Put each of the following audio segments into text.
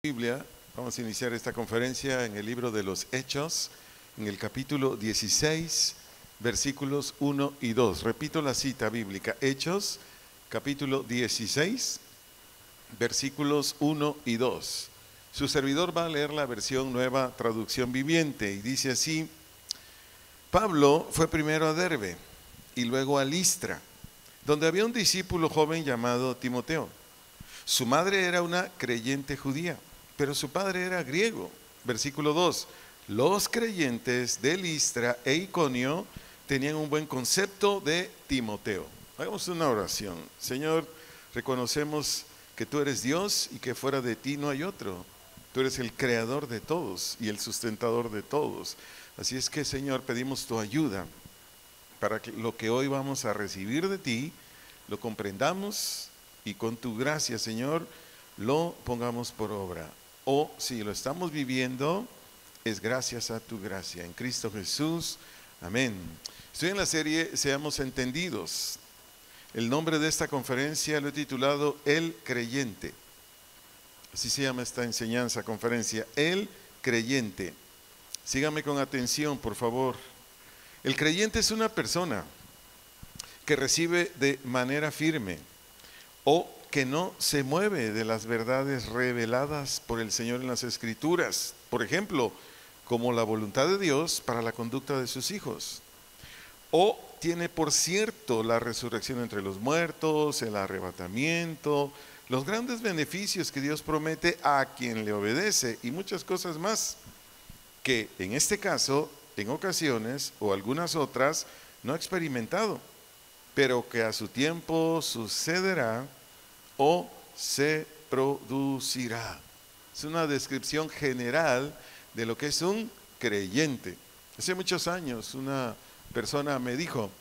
Biblia, vamos a iniciar esta conferencia en el libro de los Hechos, en el capítulo 16, versículos 1 y 2. Repito la cita bíblica, Hechos, capítulo 16, versículos 1 y 2. Su servidor va a leer la versión Nueva Traducción Viviente y dice así: Pablo fue primero a Derbe y luego a Listra, donde había un discípulo joven llamado Timoteo. Su madre era una creyente judía, pero su padre era griego. Versículo 2. Los creyentes de Listra e Iconio tenían un buen concepto de Timoteo. Hagamos una oración. Señor, reconocemos que tú eres Dios y que fuera de ti no hay otro. Tú eres el creador de todos y el sustentador de todos. Así es que, Señor, pedimos tu ayuda para que lo que hoy vamos a recibir de ti lo comprendamos y con tu gracia, Señor, lo pongamos por obra. O si lo estamos viviendo, es gracias a tu gracia. En Cristo Jesús, amén. Estoy en la serie Seamos Entendidos. El nombre de esta conferencia lo he titulado El Creyente. Así se llama esta enseñanza, conferencia, El Creyente. Sígame con atención, por favor. El creyente es una persona que recibe de manera firme o que no se mueve de las verdades reveladas por el Señor en las Escrituras, por ejemplo, como la voluntad de Dios para la conducta de sus hijos, o tiene por cierto la resurrección entre los muertos, el arrebatamiento, los grandes beneficios que Dios promete a quien le obedece y muchas cosas más, que en este caso, en ocasiones o algunas otras, no ha experimentado, pero que a su tiempo sucederá o se producirá. Es una descripción general de lo que es un creyente. Hace muchos años una persona me dijo,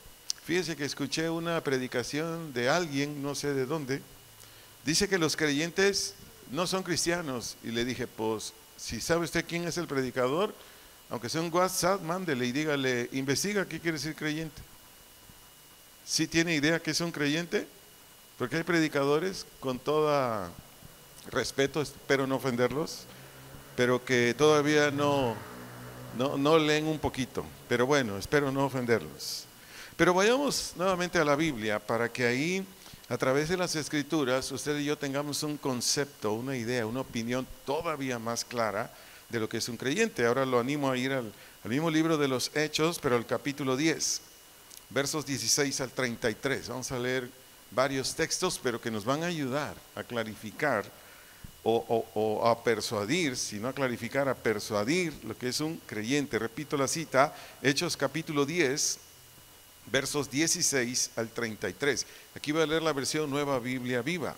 fíjese que escuché una predicación de alguien, no sé de dónde, dice que los creyentes no son cristianos. Y le dije, pues, si sabe usted quién es el predicador, aunque sea un WhatsApp, mándele y dígale, investiga qué quiere decir creyente. ¿Sí tiene idea que es un creyente? Porque hay predicadores, con todo respeto, espero no ofenderlos, pero que todavía no leen un poquito. Pero bueno, espero no ofenderlos. Pero vayamos nuevamente a la Biblia para que ahí, a través de las Escrituras, usted y yo tengamos un concepto, una idea, una opinión todavía más clara de lo que es un creyente. Ahora lo animo a ir al mismo libro de los Hechos, pero al capítulo 10. Versos 16 al 33. Vamos a leer varios textos, pero que nos van a ayudar a clarificar o a persuadir, si no a clarificar, a persuadir lo que es un creyente. Repito la cita, Hechos capítulo 10, versos 16 al 33. Aquí voy a leer la versión Nueva Biblia Viva.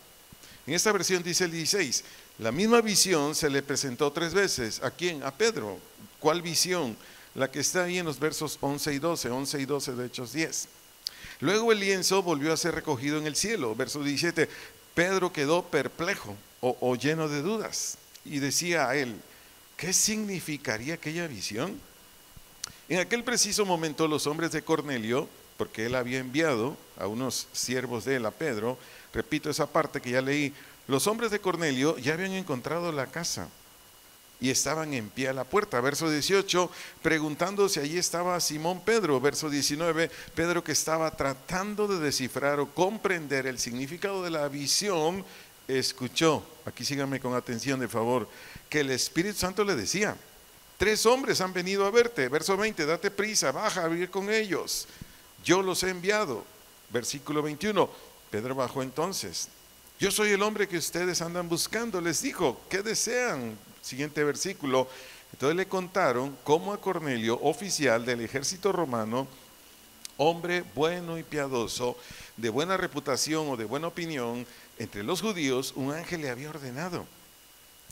En esta versión dice el 16, la misma visión se le presentó 3 veces. ¿A quién? A Pedro. ¿Cuál visión? La que está ahí en los versos 11 y 12 de Hechos 10. Luego el lienzo volvió a ser recogido en el cielo. Verso 17, Pedro quedó perplejo o lleno de dudas y decía a él, ¿qué significaría aquella visión? En aquel preciso momento los hombres de Cornelio, porque él había enviado a unos siervos de él, a Pedro, repito esa parte que ya leí, los hombres de Cornelio ya habían encontrado la casa y estaban en pie a la puerta. Verso 18, preguntando si allí estaba Simón Pedro. Verso 19, Pedro, que estaba tratando de descifrar o comprender el significado de la visión, escuchó, aquí síganme con atención de favor, que el Espíritu Santo le decía, 3 hombres han venido a verte. Verso 20, date prisa, baja a vivir con ellos, yo los he enviado. Versículo 21, Pedro bajó entonces. Yo soy el hombre que ustedes andan buscando, les dijo, ¿qué desean? Siguiente versículo, entonces le contaron cómo a Cornelio, oficial del ejército romano, hombre bueno y piadoso, de buena reputación o de buena opinión entre los judíos, un ángel le había ordenado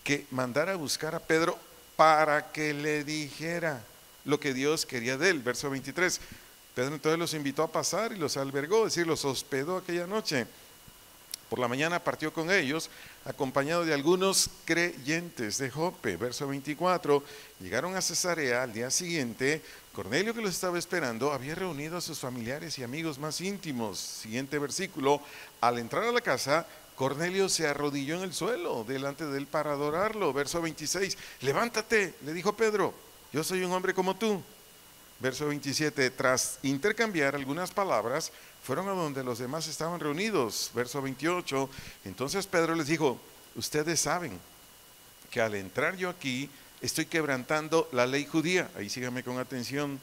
que mandara a buscar a Pedro para que le dijera lo que Dios quería de él. Verso 23, Pedro entonces los invitó a pasar y los albergó, es decir, los hospedó aquella noche. Por la mañana partió con ellos, acompañado de algunos creyentes de Jope. Verso 24, llegaron a Cesarea al día siguiente. Cornelio, que los estaba esperando, había reunido a sus familiares y amigos más íntimos. Siguiente versículo, al entrar a la casa, Cornelio se arrodilló en el suelo delante de él para adorarlo. Verso 26, levántate, le dijo Pedro, yo soy un hombre como tú. Verso 27, tras intercambiar algunas palabras, fueron a donde los demás estaban reunidos. Verso 28, entonces Pedro les dijo, ustedes saben que al entrar yo aquí, estoy quebrantando la ley judía, ahí síganme con atención,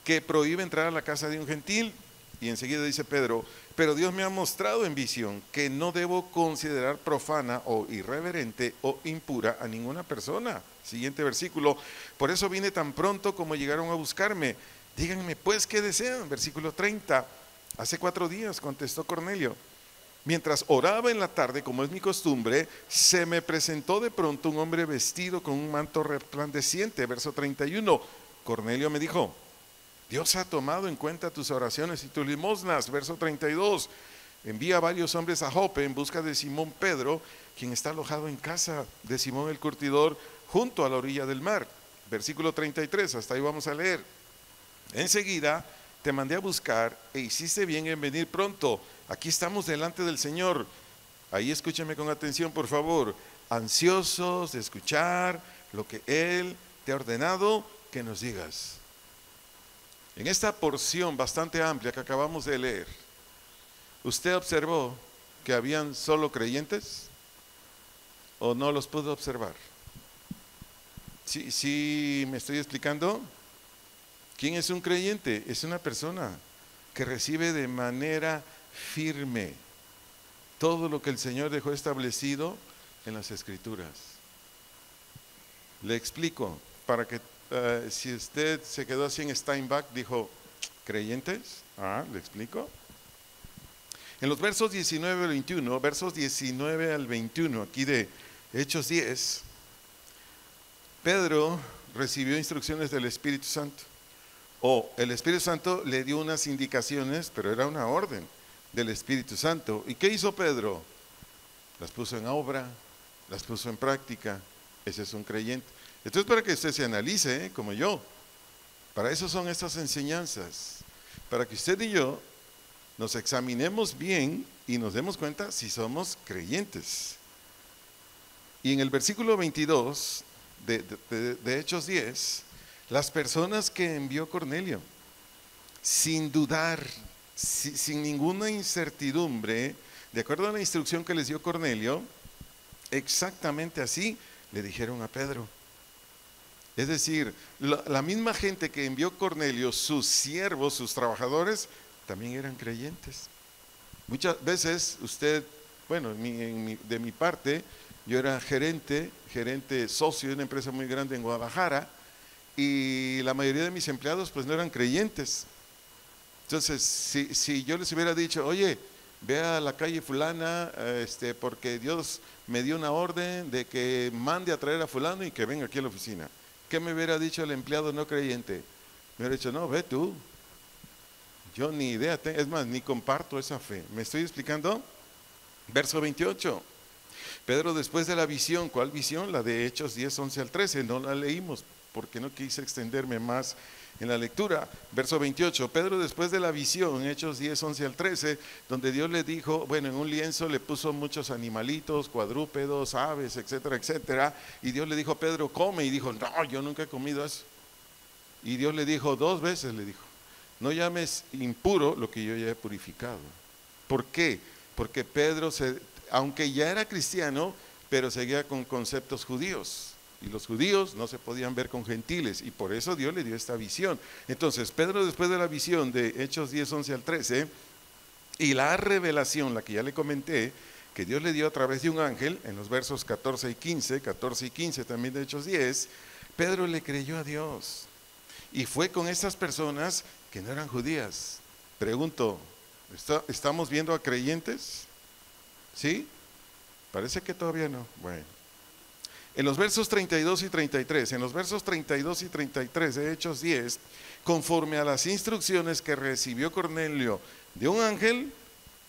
que prohíbe entrar a la casa de un gentil. Y enseguida dice Pedro, pero Dios me ha mostrado en visión que no debo considerar profana o irreverente o impura a ninguna persona. Siguiente versículo, por eso vine tan pronto como llegaron a buscarme. Díganme pues qué desean. Versículo 30, hace 4 días contestó Cornelio. Mientras oraba en la tarde, como es mi costumbre, se me presentó de pronto un hombre vestido con un manto resplandeciente. Verso 31, Cornelio me dijo, Dios ha tomado en cuenta tus oraciones y tus limosnas. Verso 32, envía varios hombres a Jope en busca de Simón Pedro, quien está alojado en casa de Simón el curtidor, junto a la orilla del mar. Versículo 33, hasta ahí vamos a leer. Enseguida te mandé a buscar e hiciste bien en venir pronto. Aquí estamos delante del Señor. Ahí escúchame con atención, por favor. Ansiosos de escuchar lo que Él te ha ordenado que nos digas. En esta porción bastante amplia que acabamos de leer, ¿usted observó que habían solo creyentes o no los pudo observar? ¿Sí me estoy explicando? ¿Quién es un creyente? Es una persona que recibe de manera firme todo lo que el Señor dejó establecido en las Escrituras. Le explico, para que si usted se quedó así en Steinbach, dijo, ¿creyentes? Le explico. En los versos 19 al 21, versos 19 al 21, aquí de Hechos 10, Pedro recibió instrucciones del Espíritu Santo. El Espíritu Santo le dio unas indicaciones, pero era una orden del Espíritu Santo. ¿Y qué hizo Pedro? Las puso en obra, las puso en práctica. Ese es un creyente. Esto es para que usted se analice, como yo. Para eso son estas enseñanzas. Para que usted y yo nos examinemos bien y nos demos cuenta si somos creyentes. Y en el versículo 22 de Hechos 10, las personas que envió Cornelio, sin dudar, sin ninguna incertidumbre, de acuerdo a la instrucción que les dio Cornelio, exactamente así le dijeron a Pedro. Es decir, la misma gente que envió Cornelio, sus siervos, sus trabajadores, también eran creyentes. Muchas veces usted, bueno, de mi parte, yo era gerente socio de una empresa muy grande en Guadalajara, y la mayoría de mis empleados pues no eran creyentes. Entonces, si yo les hubiera dicho, oye, ve a la calle fulana, porque Dios me dio una orden de que mande a traer a fulano y que venga aquí a la oficina, ¿qué me hubiera dicho el empleado no creyente? Me hubiera dicho, no, ve tú, yo ni idea tengo, es más, ni comparto esa fe. ¿Me estoy explicando? Verso 28, Pedro después de la visión, ¿cuál visión? La de Hechos 10, 11 al 13, no la leímos porque no quise extenderme más en la lectura. Verso 28, Pedro después de la visión, Hechos 10, 11 al 13, donde Dios le dijo, bueno, en un lienzo le puso muchos animalitos, cuadrúpedos, aves, etcétera, etcétera, y Dios le dijo, Pedro, come, y dijo, no, yo nunca he comido eso. Y Dios le dijo 2 veces, le dijo, no llames impuro lo que yo ya he purificado. ¿Por qué? Porque Pedro, aunque ya era cristiano, pero seguía con conceptos judíos. Y los judíos no se podían ver con gentiles, y por eso Dios le dio esta visión. Entonces, Pedro, después de la visión de Hechos 10, 11 al 13, y la revelación, la que ya le comenté, que Dios le dio a través de un ángel, en los versos 14 y 15 también de Hechos 10, Pedro le creyó a Dios. Y fue con estas personas que no eran judías. Pregunto, ¿estamos viendo a creyentes? ¿Sí? Parece que todavía no. Bueno. En los versos 32 y 33, de Hechos 10, conforme a las instrucciones que recibió Cornelio de un ángel,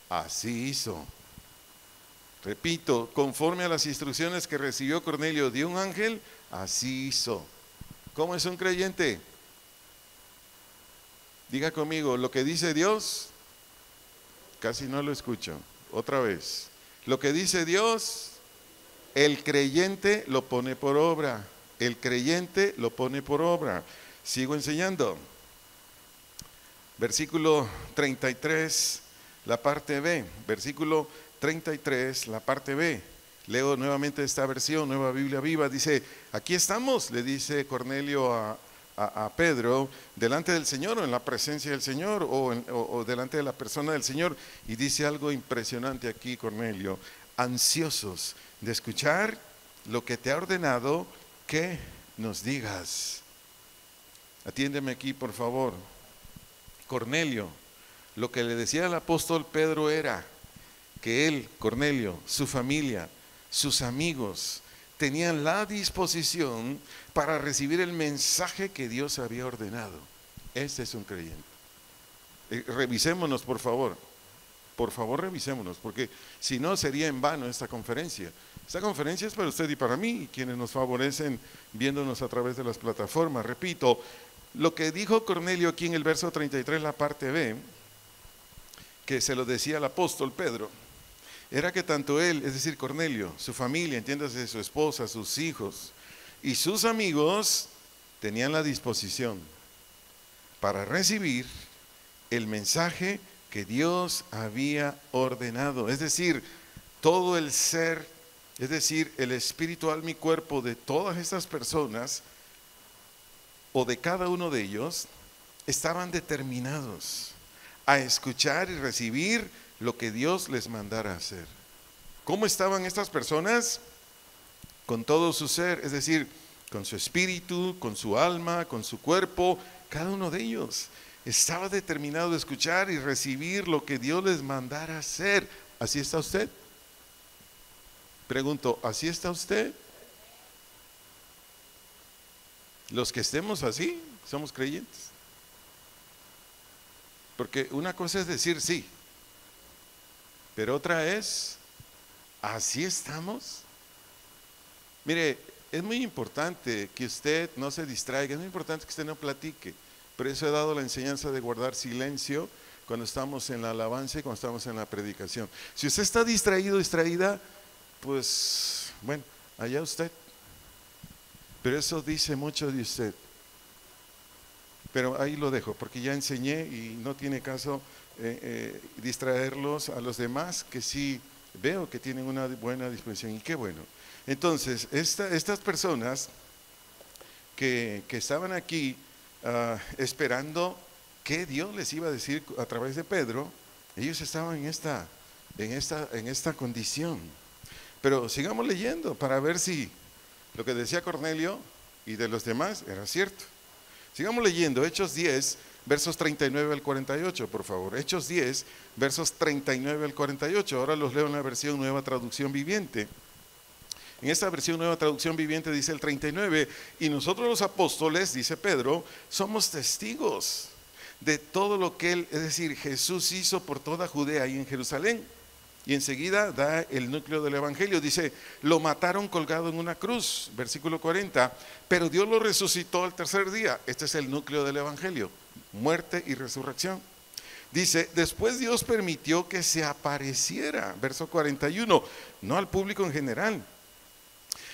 así hizo. Repito, conforme a las instrucciones que recibió Cornelio de un ángel, así hizo. ¿Cómo es un creyente? Diga conmigo, lo que dice Dios, casi no lo escucho. Otra vez, Lo que dice Dios, el creyente lo pone por obra. El creyente lo pone por obra. Sigo enseñando. Versículo 33, la parte B. Versículo 33, la parte B. Leo nuevamente esta versión, Nueva Biblia Viva. Dice, aquí estamos, le dice Cornelio a Pedro, delante del Señor o en la presencia del Señor o delante de la persona del Señor. Y dice algo impresionante aquí Cornelio, ansiosos de escuchar lo que te ha ordenado que nos digas. Atiéndeme aquí, por favor. Cornelio, lo que le decía al apóstol Pedro era que él, Cornelio, su familia, sus amigos, tenían la disposición para recibir el mensaje que Dios había ordenado. Este es un creyente. Revisémonos, por favor. Por favor, revisémonos, porque si no sería en vano esta conferencia. Esta conferencia es para usted y para mí, quienes nos favorecen viéndonos a través de las plataformas. Repito, lo que dijo Cornelio aquí en el verso 33, la parte B, que se lo decía al apóstol Pedro, era que tanto él, es decir, Cornelio, su familia, entiéndase, su esposa, sus hijos y sus amigos, tenían la disposición para recibir el mensaje que Dios había ordenado. Es decir, todo el ser, es decir, el espíritu, alma y cuerpo de todas estas personas, o de cada uno de ellos, estaban determinados a escuchar y recibir lo que Dios les mandara hacer. ¿Cómo estaban estas personas? Con todo su ser, es decir, con su espíritu, con su alma, con su cuerpo. Cada uno de ellos estaba determinado a escuchar y recibir lo que Dios les mandara hacer. ¿Así está usted? Pregunto, ¿así está usted? Los que estemos así, somos creyentes. Porque una cosa es decir sí, pero otra es, ¿así estamos? Mire, es muy importante que usted no se distraiga, es muy importante que usted no platique. Por eso he dado la enseñanza de guardar silencio cuando estamos en la alabanza y cuando estamos en la predicación. Si usted está distraído, distraída, pues, bueno, allá usted. Pero eso dice mucho de usted. Pero ahí lo dejo, porque ya enseñé y no tiene caso distraerlos a los demás, que sí veo que tienen una buena disposición, y qué bueno. Entonces, estas personas que estaban aquí esperando qué Dios les iba a decir a través de Pedro, ellos estaban en esta condición. Pero sigamos leyendo para ver si lo que decía Cornelio y de los demás era cierto. Sigamos leyendo, Hechos 10, versos 39 al 48, por favor. Hechos 10, versos 39 al 48. Ahora los leo en la versión Nueva Traducción Viviente. En esta versión Nueva Traducción Viviente dice el 39, y nosotros los apóstoles, dice Pedro, somos testigos de todo lo que él, es decir, Jesús hizo por toda Judea y en Jerusalén. Y enseguida da el núcleo del evangelio, dice, lo mataron colgado en una cruz, versículo 40, pero Dios lo resucitó al tercer día. Este es el núcleo del evangelio, muerte y resurrección. Dice, después Dios permitió que se apareciera, verso 41, no al público en general,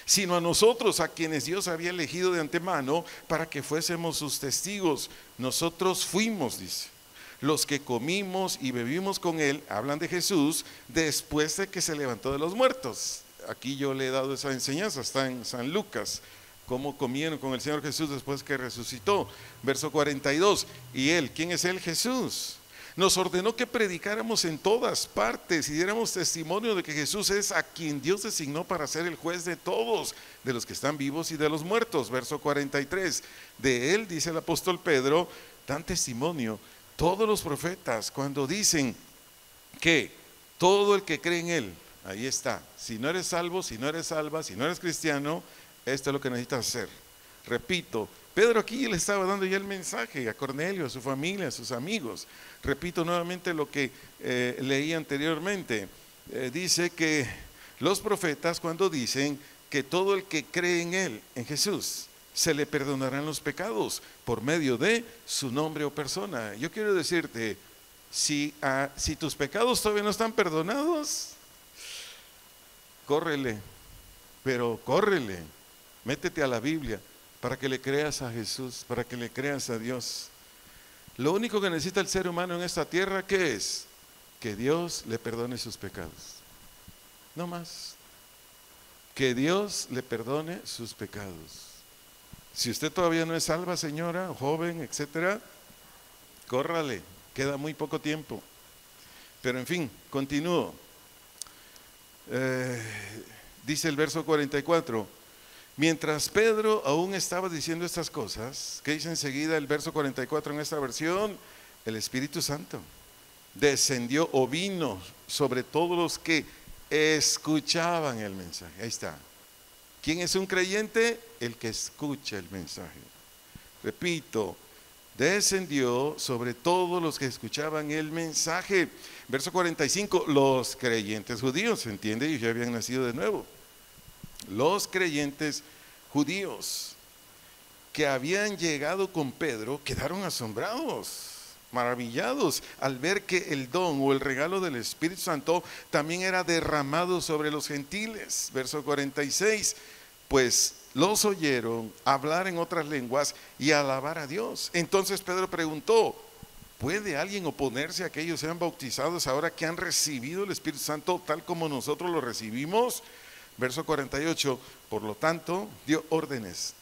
sino a nosotros, a quienes Dios había elegido de antemano para que fuésemos sus testigos. Nosotros fuimos, dice, los que comimos y bebimos con él, hablan de Jesús, después de que se levantó de los muertos. Aquí yo le he dado esa enseñanza, está en San Lucas, cómo comieron con el Señor Jesús después que resucitó. Verso 42, y él, ¿quién es él? Jesús. Nos ordenó que predicáramos en todas partes y diéramos testimonio de que Jesús es a quien Dios designó para ser el juez de todos, de los que están vivos y de los muertos. Verso 43, de él, dice el apóstol Pedro, dan testimonio todos los profetas cuando dicen que todo el que cree en él, ahí está, si no eres salvo, si no eres salva, si no eres cristiano, esto es lo que necesitas hacer. Repito, Pedro aquí le estaba dando ya el mensaje a Cornelio, a su familia, a sus amigos. Repito nuevamente lo que leí anteriormente. Dice que los profetas cuando dicen que todo el que cree en él, en Jesús, se le perdonarán los pecados por medio de su nombre o persona. Yo quiero decirte, si tus pecados todavía no están perdonados, córrele, pero córrele, métete a la Biblia para que le creas a Jesús, para que le creas a Dios. Lo único que necesita el ser humano en esta tierra, ¿qué es? Que Dios le perdone sus pecados. No más. Que Dios le perdone sus pecados. Si usted todavía no es salva, señora, joven, etcétera, córrale, queda muy poco tiempo. Pero en fin, continúo. Dice el verso 44, mientras Pedro aún estaba diciendo estas cosas, ¿qué dice enseguida el verso 44 en esta versión? El Espíritu Santo descendió o vino sobre todos los que escuchaban el mensaje. Ahí está. ¿Quién es un creyente? El que escucha el mensaje. Repito, descendió sobre todos los que escuchaban el mensaje. Verso 45, los creyentes judíos, ¿se entiende? Ellos ya habían nacido de nuevo. Los creyentes judíos que habían llegado con Pedro quedaron asombrados, maravillados al ver que el don o el regalo del Espíritu Santo también era derramado sobre los gentiles. Verso 46, pues los oyeron hablar en otras lenguas y alabar a Dios. Entonces Pedro preguntó, ¿puede alguien oponerse a que ellos sean bautizados ahora que han recibido el Espíritu Santo tal como nosotros lo recibimos? Verso 48, por lo tanto, dio órdenes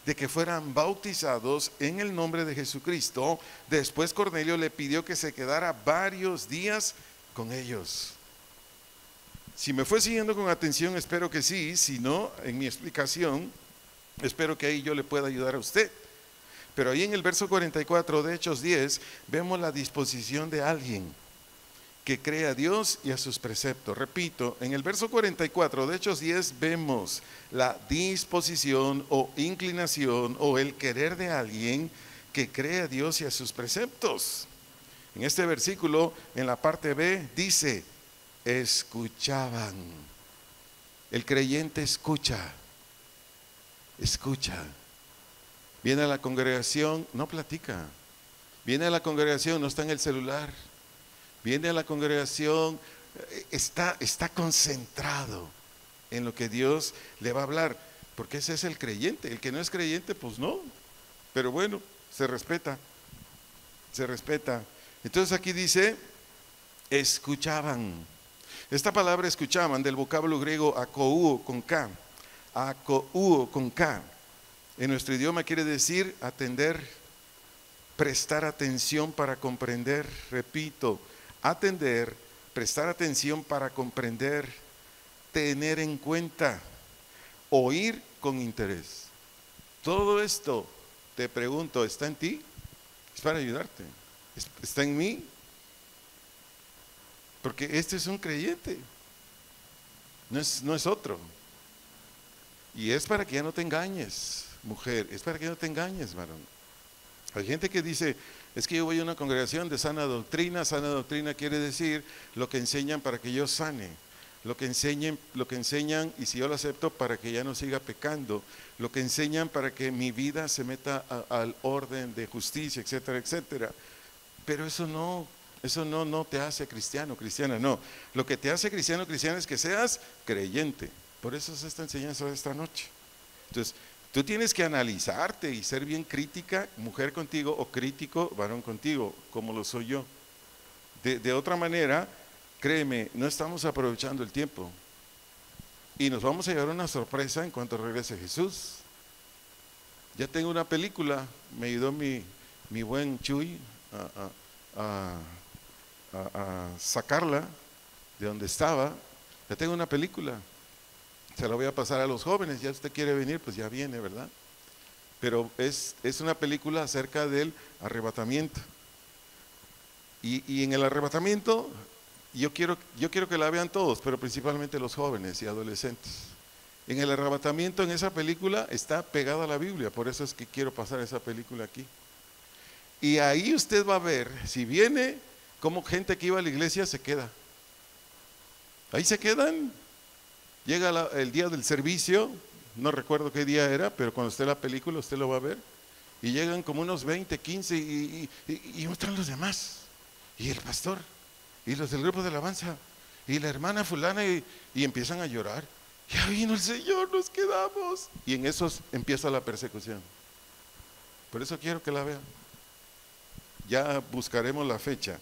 de que fueran bautizados en el nombre de Jesucristo. Después Cornelio le pidió que se quedara varios días con ellos. Si me fue siguiendo con atención, espero que sí. Si no, en mi explicación, espero que ahí yo le pueda ayudar a usted. Pero ahí en el verso 44 de Hechos 10, vemos la disposición de alguien que cree a Dios y a sus preceptos. Repito, en el verso 44 de Hechos 10 vemos la disposición o inclinación o el querer de alguien que cree a Dios y a sus preceptos. En este versículo, en la parte B, dice, escuchaban. El creyente escucha. Viene a la congregación, no platica. Viene a la congregación, no está en el celular. Viene a la congregación, está concentrado en lo que Dios le va a hablar, porque ese es el creyente. El que no es creyente, pues no, pero bueno, se respeta. Entonces aquí dice, escuchaban. Esta palabra escuchaban del vocablo griego akouo con K, en nuestro idioma quiere decir atender, prestar atención para comprender. Repito, atender, prestar atención para comprender, tener en cuenta, oír con interés. Todo esto, te pregunto, ¿está en ti? Es para ayudarte. ¿Está en mí? Porque este es un creyente, no es otro. Y es para que ya no te engañes, mujer, es para que no te engañes, varón. Hay gente que dice, es que yo voy a una congregación de sana doctrina quiere decir lo que enseñan para que yo sane, lo que enseñan y si yo lo acepto para que ya no siga pecando, lo que enseñan para que mi vida se meta al orden de justicia, etcétera, etcétera. Pero eso no te hace cristiano, cristiana, no. Lo que te hace cristiano, cristiana es que seas creyente. Por eso es esta enseñanza de esta noche. Entonces, tú tienes que analizarte y ser bien crítica, mujer contigo, o crítico, varón contigo, como lo soy yo. De otra manera, créeme, no estamos aprovechando el tiempo. Y nos vamos a llevar una sorpresa en cuanto regrese Jesús. Ya tengo una película, me ayudó mi buen Chuy a sacarla de donde estaba. Ya tengo una película. Se la voy a pasar a los jóvenes, ya usted quiere venir, pues ya viene, ¿verdad? Pero es una película acerca del arrebatamiento. Y en el arrebatamiento, yo quiero que la vean todos, pero principalmente los jóvenes y adolescentes. En el arrebatamiento, en esa película, está pegada a la Biblia, por eso es que quiero pasar esa película aquí. Y ahí usted va a ver, si viene, cómo gente que iba a la iglesia se queda. Ahí se quedan. Llega el día del servicio, no recuerdo qué día era, pero cuando esté la película usted lo va a ver, y llegan como unos 20, 15 y están los demás, y el pastor, y los del grupo de alabanza, y la hermana fulana, y empiezan a llorar. Ya vino el Señor, nos quedamos. Y en eso empieza la persecución. Por eso quiero que la vean. Ya buscaremos la fecha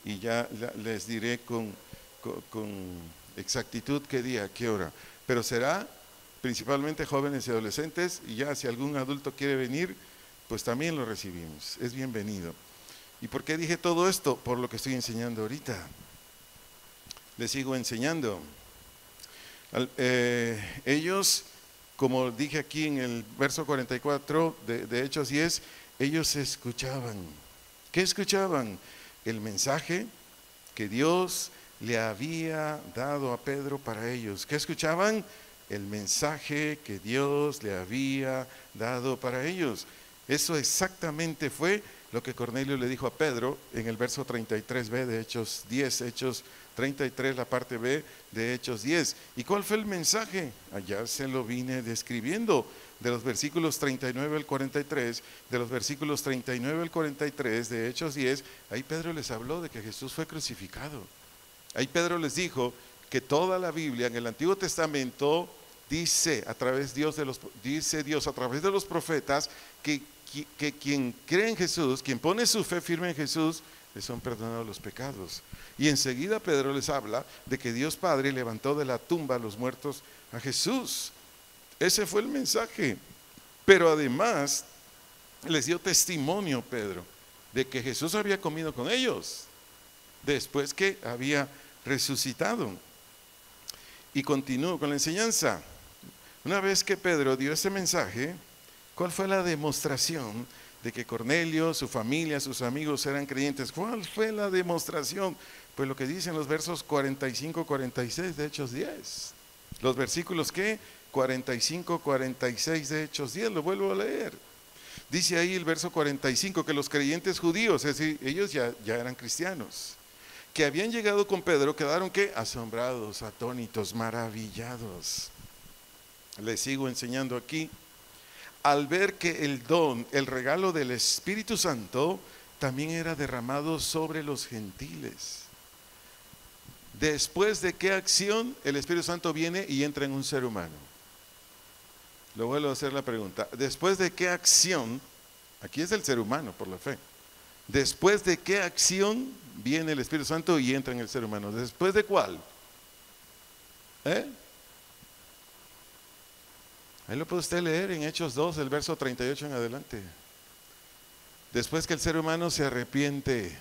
y ya les diré con exactitud qué día, qué hora. Pero será principalmente jóvenes y adolescentes, y ya si algún adulto quiere venir, pues también lo recibimos. Es bienvenido. ¿Y por qué dije todo esto? Por lo que estoy enseñando ahorita. Les sigo enseñando. Ellos, como dije aquí en el verso 44 de Hechos 10, ellos escuchaban. ¿Qué escuchaban? El mensaje que Dios le había dado a Pedro para ellos. ¿Qué escuchaban? El mensaje que Dios le había dado para ellos. Eso exactamente fue lo que Cornelio le dijo a Pedro en el verso 33b de Hechos 10, Hechos 33, la parte B de Hechos 10. ¿Y cuál fue el mensaje? Allá se lo vine describiendo, de los versículos 39 al 43, de los versículos 39 al 43 de Hechos 10, ahí Pedro les habló de que Jesús fue crucificado. Ahí Pedro les dijo que toda la Biblia en el Antiguo Testamento dice Dios a través de los profetas que quien cree en Jesús, quien pone su fe firme en Jesús, le son perdonados los pecados. Y enseguida Pedro les habla de que Dios Padre levantó de la tumba a los muertos a Jesús. Ese fue el mensaje. Pero además les dio testimonio Pedro de que Jesús había comido con ellos después que había resucitado. Y continuó con la enseñanza. Una vez que Pedro dio ese mensaje, ¿cuál fue la demostración de que Cornelio, su familia, sus amigos eran creyentes? ¿Cuál fue la demostración? Pues lo que dicen los versos 45, 46 de Hechos 10. Los versículos ¿qué? 45, 46 de Hechos 10, lo vuelvo a leer. Dice ahí el verso 45 que los creyentes judíos, es decir, ellos ya eran cristianos, que habían llegado con Pedro, quedaron ¿qué? Asombrados, atónitos, maravillados. Les sigo enseñando aquí. Al ver que el don, el regalo del Espíritu Santo también era derramado sobre los gentiles. Después de qué acción el Espíritu Santo viene y entra en un ser humano. Lo vuelvo a hacer la pregunta. Después de qué acción, aquí es del ser humano por la fe. Después de qué acción viene el Espíritu Santo y entra en el ser humano. ¿Después de cuál? Ahí lo puede usted leer en Hechos 2, el verso 38 en adelante. Después que el ser humano se arrepiente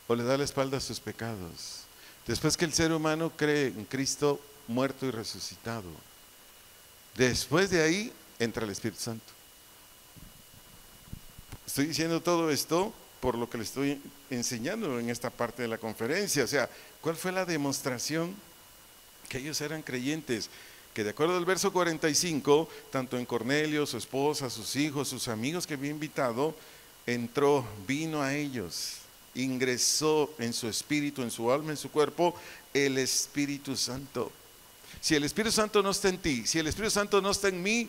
o le da la espalda a sus pecados. Después que el ser humano cree en Cristo muerto y resucitado. Después de ahí entra el Espíritu Santo. Estoy diciendo todo esto por lo que le estoy enseñando en esta parte de la conferencia. O sea, ¿cuál fue la demostración? Que ellos eran creyentes. Que de acuerdo al verso 45, tanto en Cornelio, su esposa, sus hijos, sus amigos que había invitado, entró, vino a ellos, ingresó en su espíritu, en su alma, en su cuerpo, el Espíritu Santo. Si el Espíritu Santo no está en ti, si el Espíritu Santo no está en mí,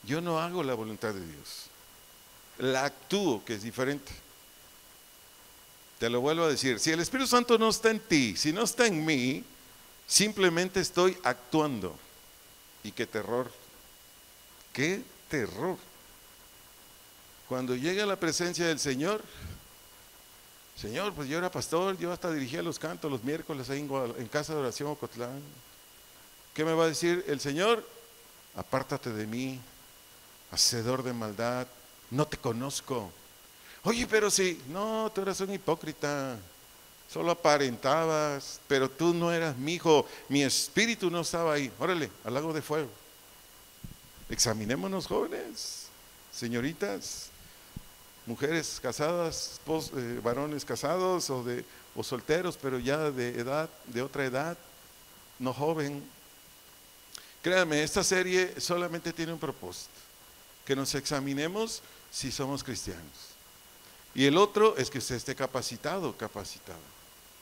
yo no hago la voluntad de Dios. La actúo, que es diferente. Te lo vuelvo a decir, si el Espíritu Santo no está en ti, si no está en mí, simplemente estoy actuando. Y qué terror, qué terror. Cuando llega a la presencia del Señor, Señor, pues yo era pastor, yo hasta dirigía los cantos los miércoles ahí en casa de oración Ocotlán. ¿Qué me va a decir el Señor? Apártate de mí, hacedor de maldad, no te conozco. Oye, pero si, no, tú eras un hipócrita, solo aparentabas, pero tú no eras mi hijo, mi espíritu no estaba ahí. Órale, al lago de fuego. Examinémonos, jóvenes, señoritas, mujeres casadas, varones casados o solteros, pero ya de edad, de otra edad, no joven. Créanme, esta serie solamente tiene un propósito, que nos examinemos si somos cristianos. Y el otro es que usted esté capacitado,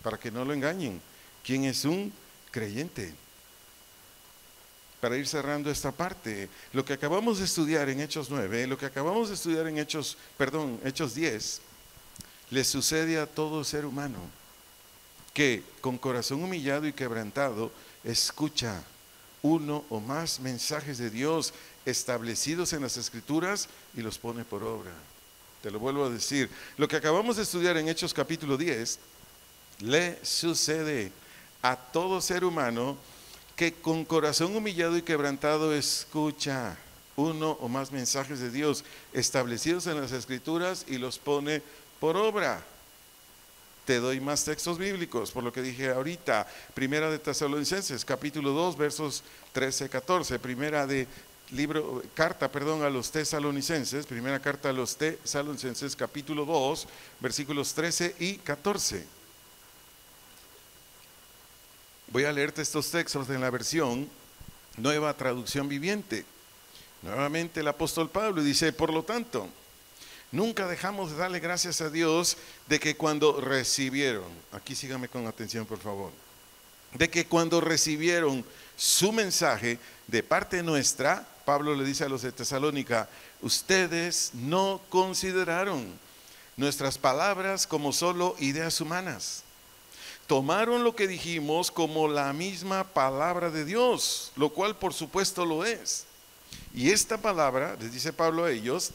para que no lo engañen. ¿Quién es un creyente? Para ir cerrando esta parte, lo que acabamos de estudiar en Hechos 9, lo que acabamos de estudiar en Hechos 10, le sucede a todo ser humano que con corazón humillado y quebrantado escucha uno o más mensajes de Dios establecidos en las Escrituras y los pone por obra. Te lo vuelvo a decir, lo que acabamos de estudiar en Hechos capítulo 10 le sucede a todo ser humano que con corazón humillado y quebrantado escucha uno o más mensajes de Dios establecidos en las Escrituras y los pone por obra. Te doy más textos bíblicos por lo que dije ahorita. Primera de Tesalonicenses capítulo 2 versos 13-14. Carta a los Tesalonicenses, primera carta a los Tesalonicenses capítulo 2 versículos 13 y 14. Voy a leerte estos textos en la versión Nueva Traducción Viviente. Nuevamente el apóstol Pablo dice: por lo tanto, nunca dejamos de darle gracias a Dios de que cuando recibieron, aquí sígame con atención por favor, de que cuando recibieron su mensaje de parte nuestra, Pablo le dice a los de Tesalónica, ustedes no consideraron nuestras palabras como solo ideas humanas. Tomaron lo que dijimos como la misma palabra de Dios, lo cual por supuesto lo es. Y esta palabra, les dice Pablo a ellos,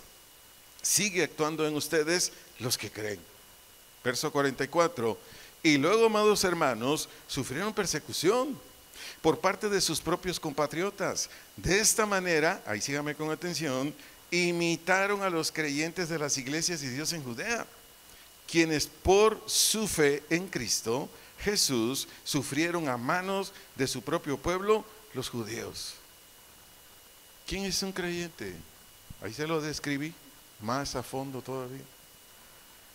sigue actuando en ustedes los que creen. Verso 44. Y luego, amados hermanos, sufrieron persecución por parte de sus propios compatriotas. De esta manera, ahí sígame con atención, imitaron a los creyentes de las iglesias de Dios en Judea, quienes por su fe en Cristo Jesús sufrieron a manos de su propio pueblo, los judíos. ¿Quién es un creyente? Ahí se lo describí más a fondo todavía.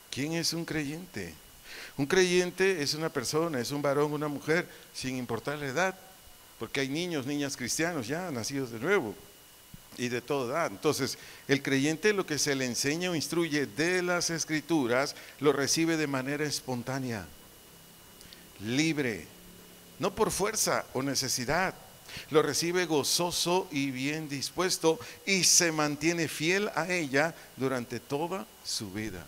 ¿Quién es un creyente? Un creyente es una persona, es un varón, una mujer, sin importar la edad, porque hay niños, niñas cristianos ya nacidos de nuevo y de toda edad. Entonces, el creyente lo que se le enseña o instruye de las Escrituras lo recibe de manera espontánea, libre, no por fuerza o necesidad. Lo recibe gozoso y bien dispuesto y se mantiene fiel a ella durante toda su vida.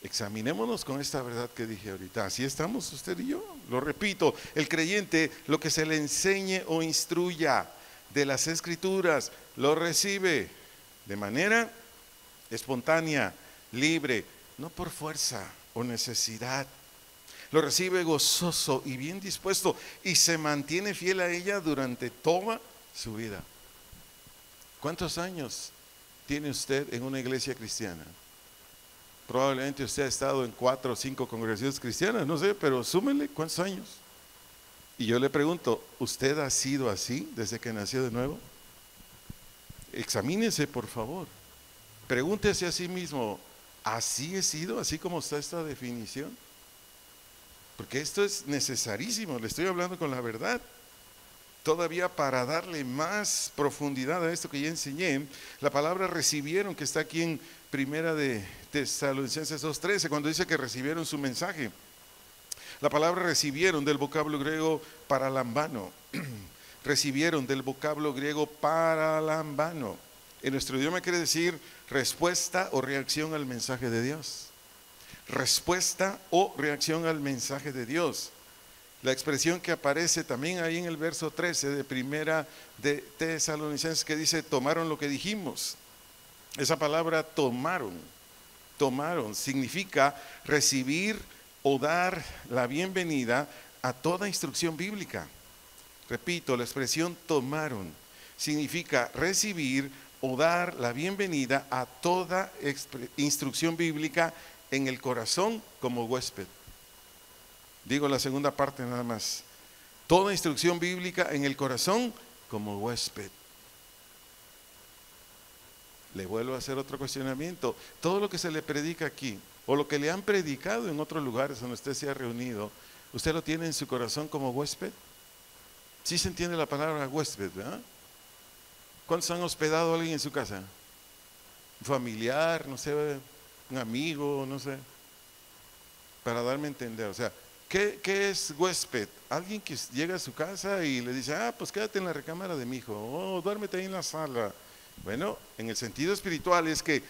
Examinémonos con esta verdad que dije ahorita. Así estamos usted y yo. Lo repito, el creyente lo que se le enseñe o instruya de las Escrituras lo recibe de manera espontánea, libre, no por fuerza o necesidad. Lo recibe gozoso y bien dispuesto y se mantiene fiel a ella durante toda su vida. ¿Cuántos años tiene usted en una iglesia cristiana? Probablemente usted ha estado en 4 o 5 congregaciones cristianas, no sé, pero súmele cuántos años. Y yo le pregunto, ¿usted ha sido así desde que nació de nuevo? Examínese, por favor. Pregúntese a sí mismo, ¿así he sido? ¿Así como está esta definición? Porque esto es necesarísimo, le estoy hablando con la verdad. Todavía para darle más profundidad a esto que ya enseñé, la palabra recibieron, que está aquí en Primera de Tesalonicenses 2:13, cuando dice que recibieron su mensaje. La palabra recibieron del vocablo griego paralambano. Recibieron del vocablo griego paralambano. En nuestro idioma quiere decir respuesta o reacción al mensaje de Dios. Respuesta o reacción al mensaje de Dios. La expresión que aparece también ahí en el verso 13 de Primera de Tesalonicenses, que dice tomaron lo que dijimos. Esa palabra tomaron significa recibir o dar la bienvenida a toda instrucción bíblica. Repito, la expresión tomaron significa recibir o dar la bienvenida a toda instrucción bíblica en el corazón como huésped. Digo la segunda parte nada más. Toda instrucción bíblica en el corazón como huésped. Le vuelvo a hacer otro cuestionamiento. Todo lo que se le predica aquí, o lo que le han predicado en otros lugares donde usted se ha reunido, ¿usted lo tiene en su corazón como huésped? ¿Sí se entiende la palabra huésped, verdad? ¿Cuántos han hospedado a alguien en su casa? Un familiar, no sé, un amigo, no sé. Para darme a entender, o sea, ¿qué es huésped? Alguien que llega a su casa y le dice, pues quédate en la recámara de mi hijo, o duérmete ahí en la sala. Bueno, en el sentido espiritual es que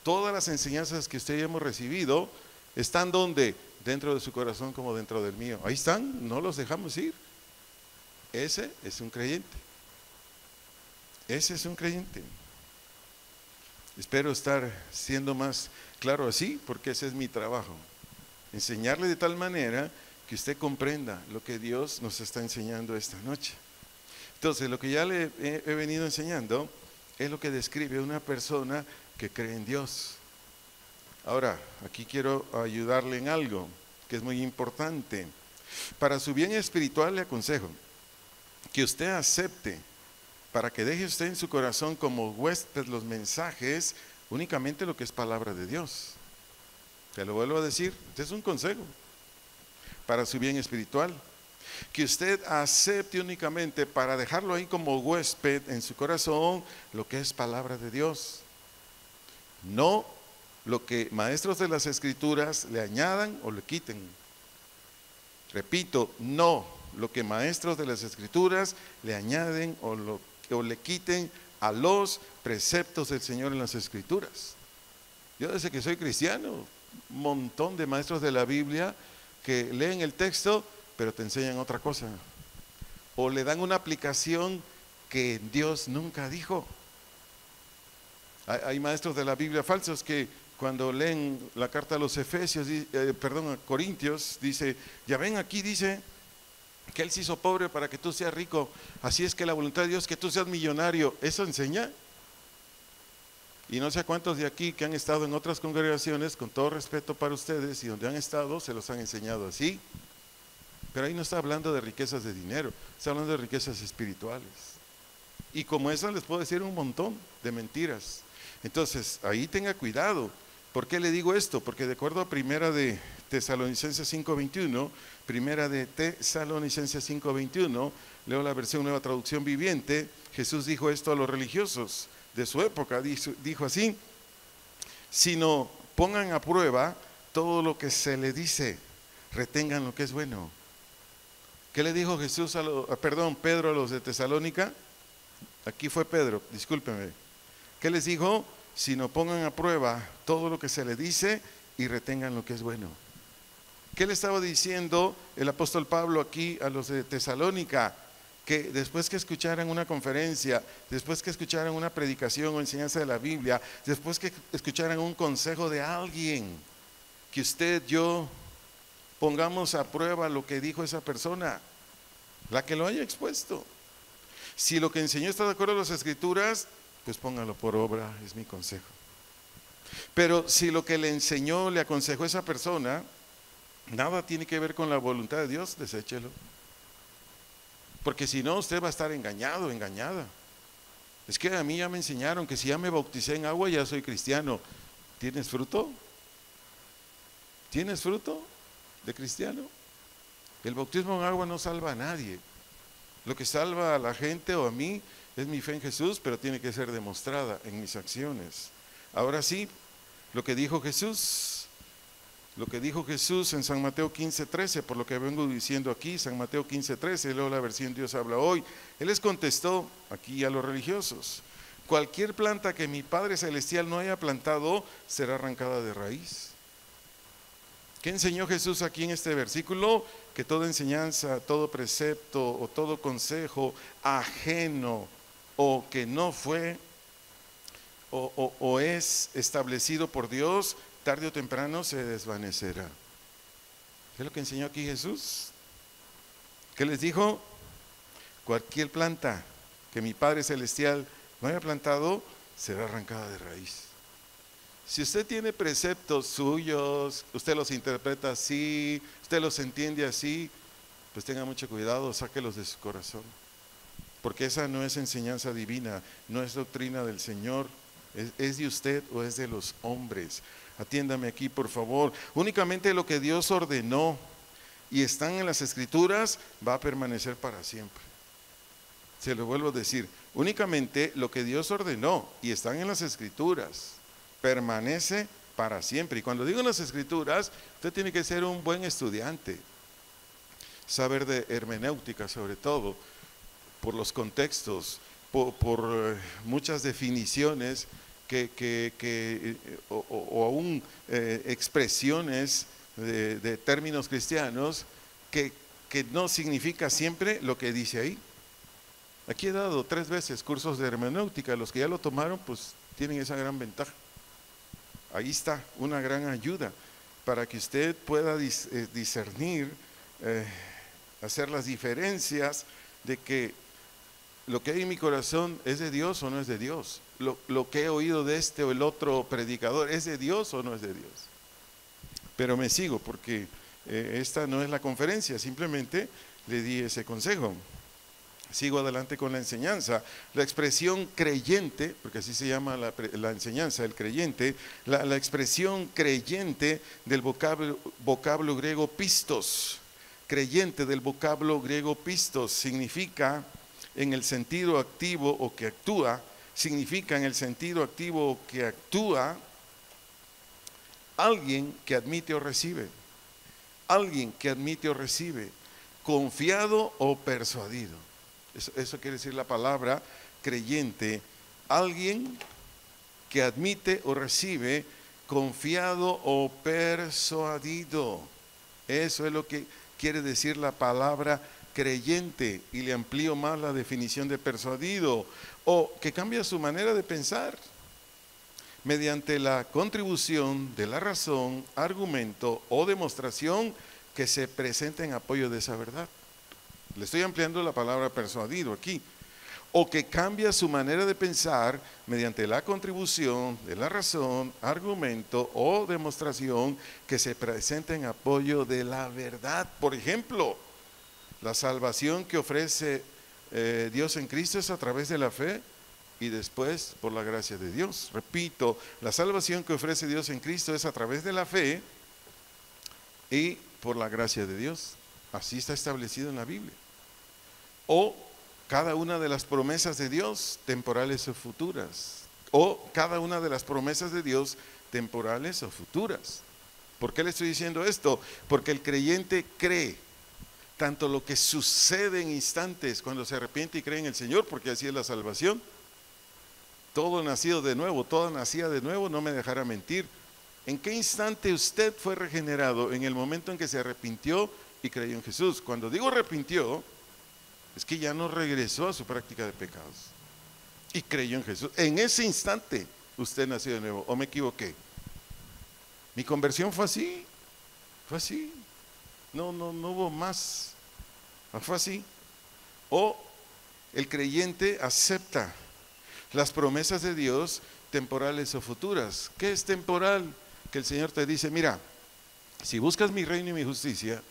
todas las enseñanzas que usted y yo hemos recibido están donde, dentro de su corazón como dentro del mío. Ahí están, no los dejamos ir. Ese es un creyente. Ese es un creyente. Espero estar siendo más claro así, porque ese es mi trabajo. Enseñarle de tal manera que usted comprenda lo que Dios nos está enseñando esta noche. Entonces, lo que ya le he venido enseñando es lo que describe una persona que cree en Dios. Ahora, aquí quiero ayudarle en algo que es muy importante. Para su bien espiritual le aconsejo que usted acepte, para que deje usted en su corazón como huésped los mensajes, únicamente lo que es palabra de Dios. Te lo vuelvo a decir, este es un consejo para su bien espiritual. Que usted acepte únicamente, para dejarlo ahí como huésped en su corazón, lo que es palabra de Dios. No lo que maestros de las escrituras le añadan o le quiten. Repito, no lo que maestros de las escrituras le añaden o le quiten a los preceptos del Señor en las escrituras. Yo desde que soy cristiano, un montón de maestros de la Biblia que leen el texto, pero te enseñan otra cosa, o le dan una aplicación que Dios nunca dijo. Hay maestros de la Biblia falsos que cuando leen la carta a los Efesios, a Corintios, dice, ya ven, aquí dice que Él se hizo pobre para que tú seas rico, así es que la voluntad de Dios es que tú seas millonario. ¿Eso enseña? Y no sé cuántos de aquí que han estado en otras congregaciones, con todo respeto para ustedes, y donde han estado, se los han enseñado así. Pero ahí no está hablando de riquezas de dinero, está hablando de riquezas espirituales. Y como esas les puedo decir un montón de mentiras. Entonces, ahí tenga cuidado. ¿Por qué le digo esto? Porque de acuerdo a Primera de Tesalonicenses 5:21, Primera de Tesalonicenses 5:21, leo la versión Nueva Traducción Viviente, Jesús dijo esto a los religiosos de su época, dijo así: sino pongan a prueba todo lo que se le dice, retengan lo que es bueno. ¿Qué le dijo Jesús Pedro a los de Tesalónica? Aquí fue Pedro, discúlpeme. ¿Qué les dijo? Sino pongan a prueba todo lo que se le dice y retengan lo que es bueno. ¿Qué le estaba diciendo el apóstol Pablo aquí a los de Tesalónica? Que después que escucharan una conferencia, después que escucharan una predicación o enseñanza de la Biblia, después que escucharan un consejo de alguien, que usted, yo, pongamos a prueba lo que dijo esa persona, la que lo haya expuesto. Si lo que enseñó está de acuerdo a las escrituras, pues póngalo por obra, es mi consejo. Pero si lo que le enseñó, le aconsejó a esa persona, nada tiene que ver con la voluntad de Dios, deséchelo. Porque si no, usted va a estar engañado, engañada. Es que a mí ya me enseñaron que si ya me bauticé en agua, ya soy cristiano. ¿Tienes fruto? ¿Tienes fruto de cristiano? El bautismo en agua no salva a nadie. Lo que salva a la gente o a mí es mi fe en Jesús, pero tiene que ser demostrada en mis acciones. Ahora sí, lo que dijo Jesús en San Mateo 15:13, por lo que vengo diciendo aquí, San Mateo 15:13, leo la versión Dios habla hoy. Él les contestó aquí a los religiosos: cualquier planta que mi Padre Celestial no haya plantado será arrancada de raíz. ¿Qué enseñó Jesús aquí en este versículo? Que toda enseñanza, todo precepto o todo consejo ajeno o que no fue o es establecido por Dios, tarde o temprano se desvanecerá. ¿Qué es lo que enseñó aquí Jesús? ¿Qué les dijo? Cualquier planta que mi Padre Celestial no haya plantado será arrancada de raíz. Si usted tiene preceptos suyos, usted los interpreta así, usted los entiende así, pues tenga mucho cuidado, sáquelos de su corazón. Porque esa no es enseñanza divina, no es doctrina del Señor, es de usted o es de los hombres. Atiéndame aquí, por favor. Únicamente lo que Dios ordenó y están en las escrituras va a permanecer para siempre. Se lo vuelvo a decir, únicamente lo que Dios ordenó y están en las escrituras permanece para siempre. Y cuando digo en las escrituras, usted tiene que ser un buen estudiante, saber de hermenéutica sobre todo, por los contextos, por muchas definiciones o aún expresiones de términos cristianos que no significa siempre lo que dice ahí. Aquí he dado 3 veces cursos de hermenéutica. Los que ya lo tomaron, pues tienen esa gran ventaja. Ahí está, una gran ayuda para que usted pueda discernir, hacer las diferencias de que lo que hay en mi corazón es de Dios o no es de Dios. Lo que he oído de este o el otro predicador, ¿es de Dios o no es de Dios? Pero me sigo porque esta no es la conferencia, simplemente le di ese consejo. Sigo adelante con la enseñanza. La expresión creyente, porque así se llama la enseñanza, el creyente, la expresión creyente del vocablo griego pistos, creyente del vocablo griego pistos, significa en el sentido activo o que actúa, significa en el sentido activo o que actúa alguien que admite o recibe, alguien que admite o recibe, confiado o persuadido. Eso quiere decir la palabra creyente, alguien que admite o recibe, confiado o persuadido. Eso es lo que quiere decir la palabra creyente, y le amplío más la definición de persuadido, o que cambia su manera de pensar mediante la contribución de la razón, argumento o demostración que se presenta en apoyo de esa verdad. Le estoy ampliando la palabra persuadido aquí. O que cambia su manera de pensar mediante la contribución de la razón, argumento o demostración que se presenta en apoyo de la verdad. Por ejemplo, la salvación que ofrece Dios en Cristo es a través de la fe y después por la gracia de Dios. Repito, la salvación que ofrece Dios en Cristo es a través de la fe y por la gracia de Dios. Así está establecido en la Biblia. O cada una de las promesas de Dios, temporales o futuras. O cada una de las promesas de Dios, temporales o futuras. ¿Por qué le estoy diciendo esto? Porque el creyente cree tanto lo que sucede en instantes cuando se arrepiente y cree en el Señor, porque así es la salvación. Todo nacido de nuevo, toda nacida de nuevo, no me dejará mentir. ¿En qué instante usted fue regenerado? En el momento en que se arrepintió y creyó en Jesús. Cuando digo arrepintió, es que ya no regresó a su práctica de pecados y creyó en Jesús. En ese instante usted nació de nuevo. ¿O me equivoqué? Mi conversión fue así. Fue así. No hubo más. Fue así. O el creyente acepta las promesas de Dios, temporales o futuras. ¿Qué es temporal? Que el Señor te dice, mira, si buscas mi reino y mi justicia,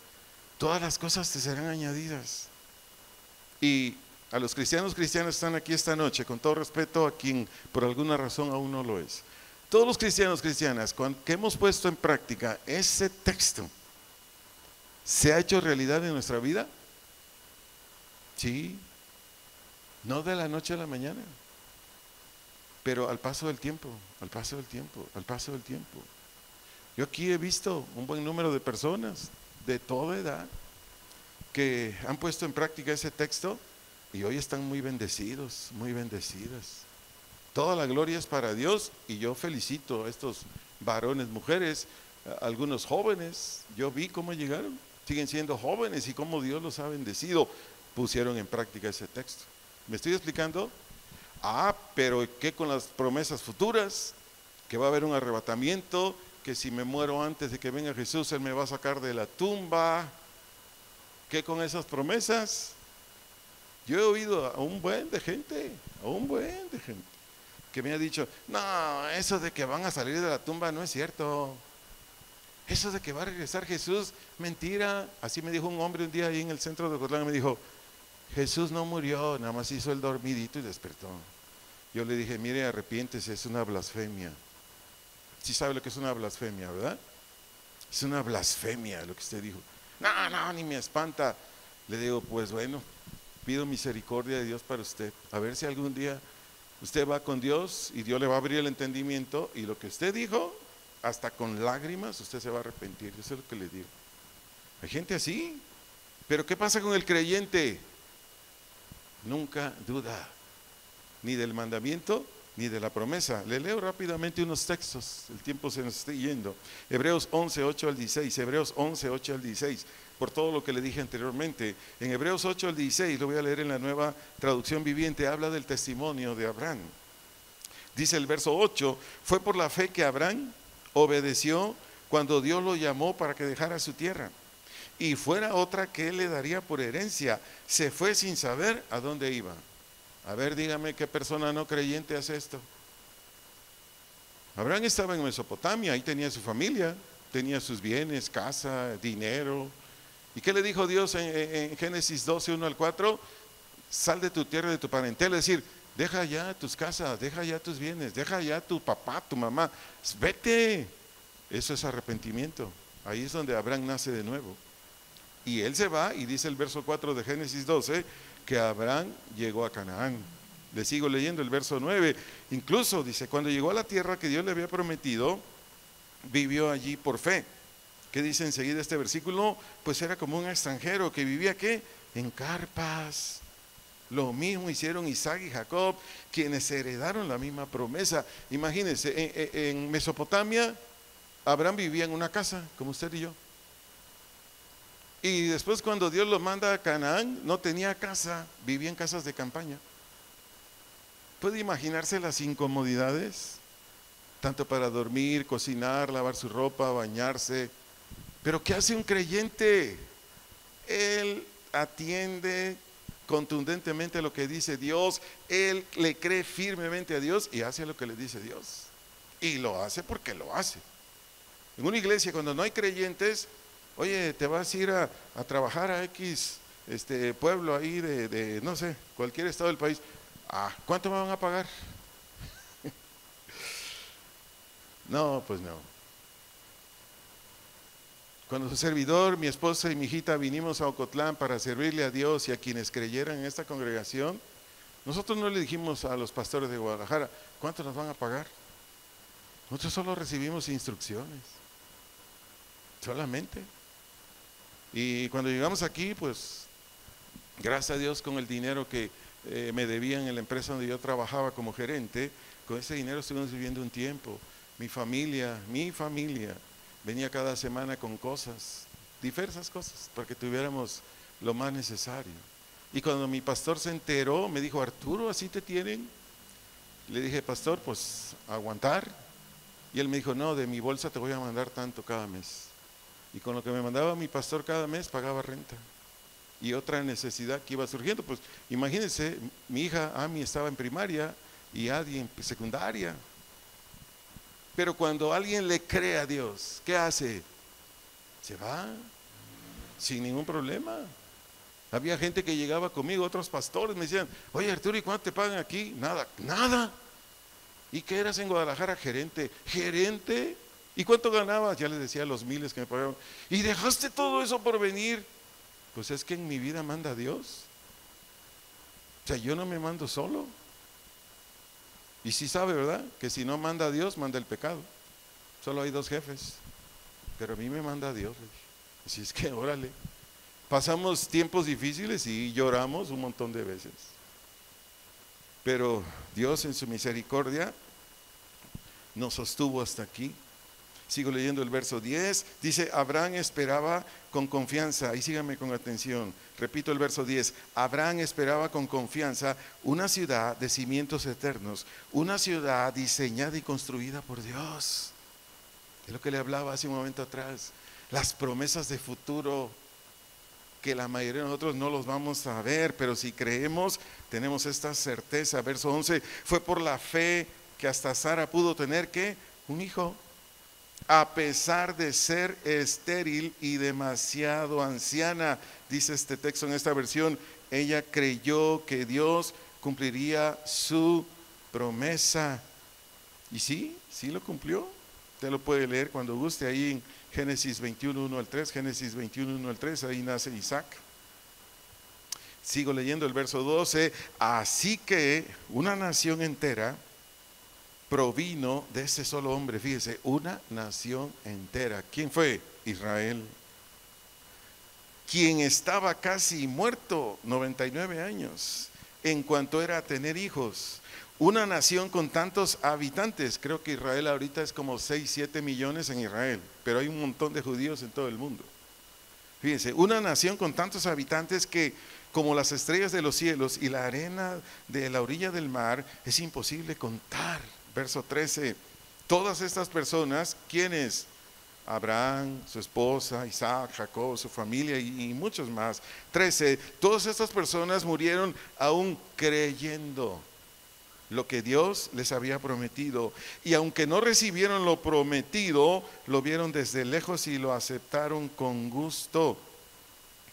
todas las cosas te serán añadidas. Y a los cristianos están aquí esta noche, con todo respeto a quien por alguna razón aún no lo es. Todos los cristianos, cristianas, que hemos puesto en práctica ese texto, ¿se ha hecho realidad en nuestra vida? Sí, no de la noche a la mañana, pero al paso del tiempo, al paso del tiempo, al paso del tiempo. Yo aquí he visto un buen número de personas de toda edad que han puesto en práctica ese texto y hoy están muy bendecidos, muy bendecidas. Toda la gloria es para Dios y yo felicito a estos varones, mujeres, algunos jóvenes. Yo vi cómo llegaron, siguen siendo jóvenes y cómo Dios los ha bendecido. Pusieron en práctica ese texto. ¿Me estoy explicando? Pero ¿qué con las promesas futuras? Que va a haber un arrebatamiento, que si me muero antes de que venga Jesús, Él me va a sacar de la tumba. ¿Qué con esas promesas? Yo he oído a un buen de gente, que me ha dicho, no, eso de que van a salir de la tumba no es cierto. Eso de que va a regresar Jesús, mentira. Así me dijo un hombre un día ahí en el centro de Ocotlán, me dijo, Jesús no murió, nada más hizo el dormidito y despertó. Yo le dije, mire, arrepiéntese, es una blasfemia. Sí sabe lo que es una blasfemia, ¿verdad? Es una blasfemia lo que usted dijo. No, ni me espanta. Le digo, pues bueno, pido misericordia de Dios para usted. A ver si algún día usted va con Dios y Dios le va a abrir el entendimiento y lo que usted dijo, hasta con lágrimas, usted se va a arrepentir. Eso es lo que le digo. Hay gente así. Pero ¿qué pasa con el creyente? Nunca duda, ni del mandamiento, ni de la promesa. Le leo rápidamente unos textos, el tiempo se nos está yendo. Hebreos 11, 8 al 16, Hebreos 11, 8 al 16. por todo lo que le dije anteriormente. En Hebreos 8 al 16, lo voy a leer en la Nueva Traducción Viviente, habla del testimonio de Abraham. Dice el verso 8, fue por la fe que Abraham obedeció cuando Dios lo llamó para que dejara su tierra y fuera otra que él le daría por herencia. Se fue sin saber a dónde iba. A ver, dígame qué persona no creyente hace esto. Abraham estaba en Mesopotamia, ahí tenía su familia, tenía sus bienes, casa, dinero. ¿Y qué le dijo Dios en Génesis 12, 1 al 4? Sal de tu tierra, de tu parentela, es decir, deja ya tus casas, deja ya tus bienes, deja ya tu papá, tu mamá, vete. Eso es arrepentimiento. Ahí es donde Abraham nace de nuevo. Y él se va, y dice el verso 4 de Génesis 12, que Abraham llegó a Canaán. Le sigo leyendo el verso 9. Incluso dice, cuando llegó a la tierra que Dios le había prometido, vivió allí por fe. ¿Qué dice enseguida este versículo? Pues era como un extranjero que vivía, ¿qué? En carpas. Lo mismo hicieron Isaac y Jacob, quienes heredaron la misma promesa. Imagínense, en Mesopotamia, Abraham vivía en una casa, como usted y yo. Y después cuando Dios lo manda a Canaán, no tenía casa, vivía en casas de campaña. ¿Puede imaginarse las incomodidades? Tanto para dormir, cocinar, lavar su ropa, bañarse. Pero ¿qué hace un creyente? Él atiende contundentemente lo que dice Dios, él le cree firmemente a Dios y hace lo que le dice Dios. Y lo hace porque lo hace. En una iglesia cuando no hay creyentes, oye, te vas a ir a trabajar a X pueblo ahí de no sé, cualquier estado del país. ¿Cuánto me van a pagar? No, pues no. Cuando su servidor, mi esposa y mi hijita vinimos a Ocotlán para servirle a Dios y a quienes creyeran en esta congregación, nosotros no le dijimos a los pastores de Guadalajara, ¿cuánto nos van a pagar? Nosotros solo recibimos instrucciones, solamente. Y cuando llegamos aquí, pues, gracias a Dios, con el dinero que me debían en la empresa donde yo trabajaba como gerente, con ese dinero estuvimos viviendo un tiempo. Mi familia venía cada semana con cosas, diversas cosas, para que tuviéramos lo más necesario. Y cuando mi pastor se enteró, me dijo, Arturo, ¿así te tienen? Le dije, pastor, pues aguantar. Y él me dijo, no, de mi bolsa te voy a mandar tanto cada mes. Y con lo que me mandaba mi pastor cada mes pagaba renta. Y otra necesidad que iba surgiendo, pues imagínense, mi hija Ami estaba en primaria y Adi en secundaria. Pero cuando alguien le cree a Dios, ¿qué hace? Se va, sin ningún problema. Había gente que llegaba conmigo, otros pastores, me decían, oye Arturo, ¿y cuánto te pagan aquí? Nada, nada. ¿Y qué eras en Guadalajara? Gerente. ¿Gerente? ¿Y cuánto ganabas? Ya les decía los miles que me pagaban. ¿Y dejaste todo eso por venir? Pues es que en mi vida manda Dios. O sea, yo no me mando solo. Y sí sabe, ¿verdad? Que si no manda Dios, manda el pecado. Solo hay dos jefes. Pero a mí me manda Dios. Así es que, órale. Pasamos tiempos difíciles y lloramos un montón de veces. Pero Dios en su misericordia nos sostuvo hasta aquí. Sigo leyendo el verso 10. Dice, Abraham esperaba con confianza. Y síganme con atención. Repito el verso 10. Abraham esperaba con confianza una ciudad de cimientos eternos. Una ciudad diseñada y construida por Dios. Es lo que le hablaba hace un momento atrás. Las promesas de futuro que la mayoría de nosotros no los vamos a ver, pero si creemos, tenemos esta certeza. Verso 11. Fue por la fe que hasta Sara pudo tener, ¿qué? Un hijo. A pesar de ser estéril y demasiado anciana, dice este texto en esta versión, ella creyó que Dios cumpliría su promesa. Y sí lo cumplió. Usted lo puede leer cuando guste ahí en Génesis 21, 1 al 3, Génesis 21, 1 al 3, ahí nace Isaac. Sigo leyendo el verso 12, así que una nación entera provino de ese solo hombre, fíjese, una nación entera. ¿Quién fue? Israel. Quien estaba casi muerto, 99 años, en cuanto era a tener hijos. Una nación con tantos habitantes, creo que Israel ahorita es como 6, 7 millones en Israel, pero hay un montón de judíos en todo el mundo. Fíjense, una nación con tantos habitantes que como las estrellas de los cielos y la arena de la orilla del mar, es imposible contar. Verso 13, todas estas personas, ¿quiénes? Abraham, su esposa, Isaac, Jacob, su familia y muchos más. 13, todas estas personas murieron aún creyendo lo que Dios les había prometido. Y aunque no recibieron lo prometido, lo vieron desde lejos y lo aceptaron con gusto.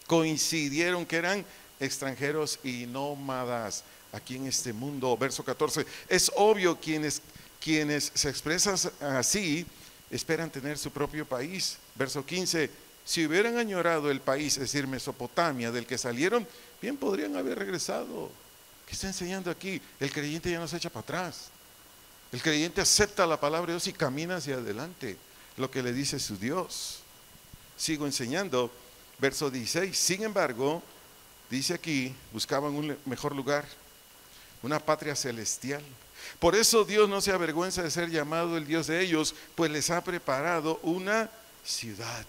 Coincidieron que eran extranjeros y nómadas aquí en este mundo. Verso 14, es obvio quienes se expresan así esperan tener su propio país. Verso 15, si hubieran añorado el país, es decir, Mesopotamia, del que salieron, bien podrían haber regresado. ¿Qué está enseñando aquí? El creyente ya no se echa para atrás. El creyente acepta la palabra de Dios y camina hacia adelante, lo que le dice su Dios. Sigo enseñando, verso 16, sin embargo, dice aquí, buscaban un mejor lugar, una patria celestial. Por eso Dios no se avergüenza de ser llamado el Dios de ellos, pues les ha preparado una ciudad.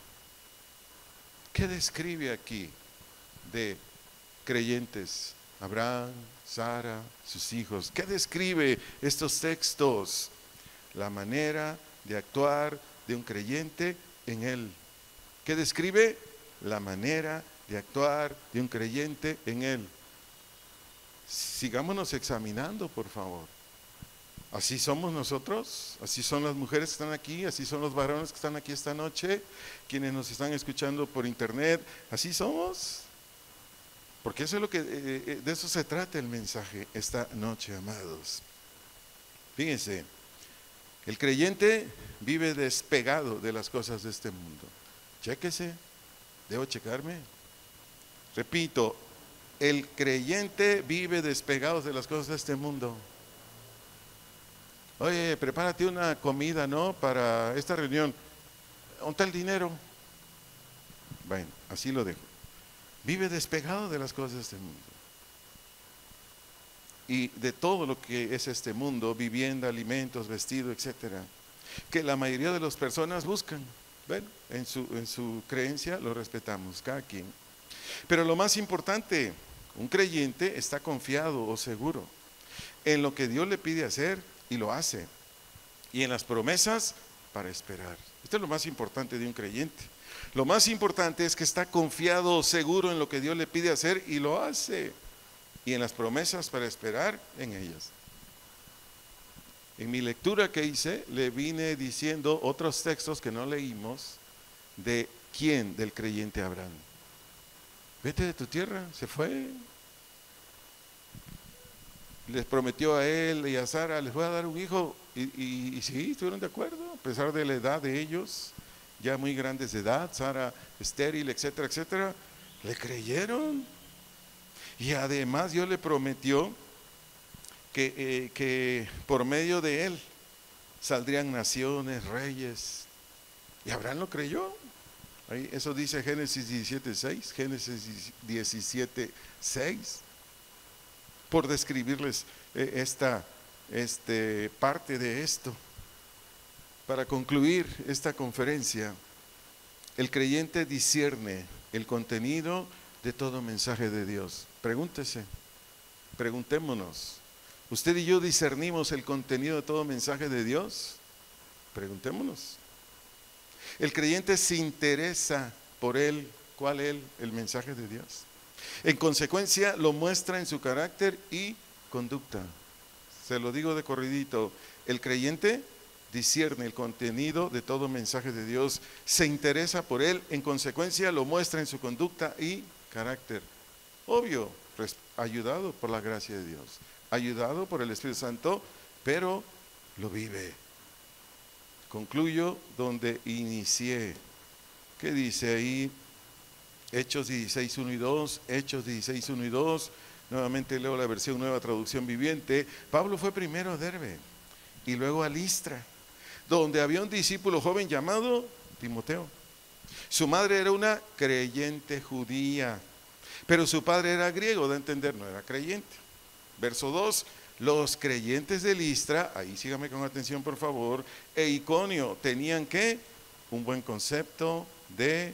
¿Qué describe aquí de creyentes? Abraham, Sara, sus hijos. ¿Qué describe estos textos? La manera de actuar de un creyente en él. ¿Qué describe? La manera de actuar de un creyente en él. Sigámonos examinando, por favor. Así somos nosotros, así son las mujeres que están aquí, así son los varones que están aquí esta noche, quienes nos están escuchando por internet, así somos. Porque eso es lo que, de eso se trata el mensaje esta noche, amados. Fíjense, el creyente vive despegado de las cosas de este mundo. Chéquese, ¿debo checarme? Repito, el creyente vive despegado de las cosas de este mundo. Oye, prepárate una comida, ¿no? Para esta reunión. ¿Dónde está el dinero? Bueno, así lo dejo. Vive despegado de las cosas de este mundo. Y de todo lo que es este mundo, vivienda, alimentos, vestido, etcétera, que la mayoría de las personas buscan. Bueno, en su creencia lo respetamos, cada quien. Pero lo más importante, un creyente está confiado o seguro en lo que Dios le pide hacer y lo hace. Y en las promesas para esperar. Esto es lo más importante de un creyente. Lo más importante es que está confiado o seguro en lo que Dios le pide hacer y lo hace. Y en las promesas para esperar en ellas. En mi lectura que hice, le vine diciendo otros textos que no leímos de quién, del creyente Abraham. Vete de tu tierra, se fue. Les prometió a él y a Sara, les voy a dar un hijo. Y sí, estuvieron de acuerdo, a pesar de la edad de ellos, ya muy grandes de edad, Sara estéril, etcétera, etcétera. Le creyeron. Y además Dios le prometió que por medio de él saldrían naciones, reyes. Y Abraham lo creyó. Ahí, eso dice Génesis 17:6, Génesis 17:6, por describirles esta parte de esto. Para concluir esta conferencia, el creyente discierne el contenido de todo mensaje de Dios. Pregúntese, preguntémonos, ¿usted y yo discernimos el contenido de todo mensaje de Dios? Preguntémonos. El creyente se interesa por él, ¿cuál es el mensaje de Dios? En consecuencia, lo muestra en su carácter y conducta. Se lo digo de corridito, el creyente discierne el contenido de todo mensaje de Dios, se interesa por él, en consecuencia lo muestra en su conducta y carácter. Obvio, ayudado por la gracia de Dios, ayudado por el Espíritu Santo, pero lo vive. Concluyo donde inicié. ¿Qué dice ahí? Hechos 16:1 y 2, Hechos 16:1 y 2. Nuevamente leo la versión Nueva Traducción Viviente. Pablo fue primero a Derbe y luego a Listra, donde había un discípulo joven llamado Timoteo. Su madre era una creyente judía, pero su padre era griego, de entender, no era creyente. Verso 2, los creyentes de Listra, ahí sígame con atención por favor, e Iconio tenían que un buen concepto de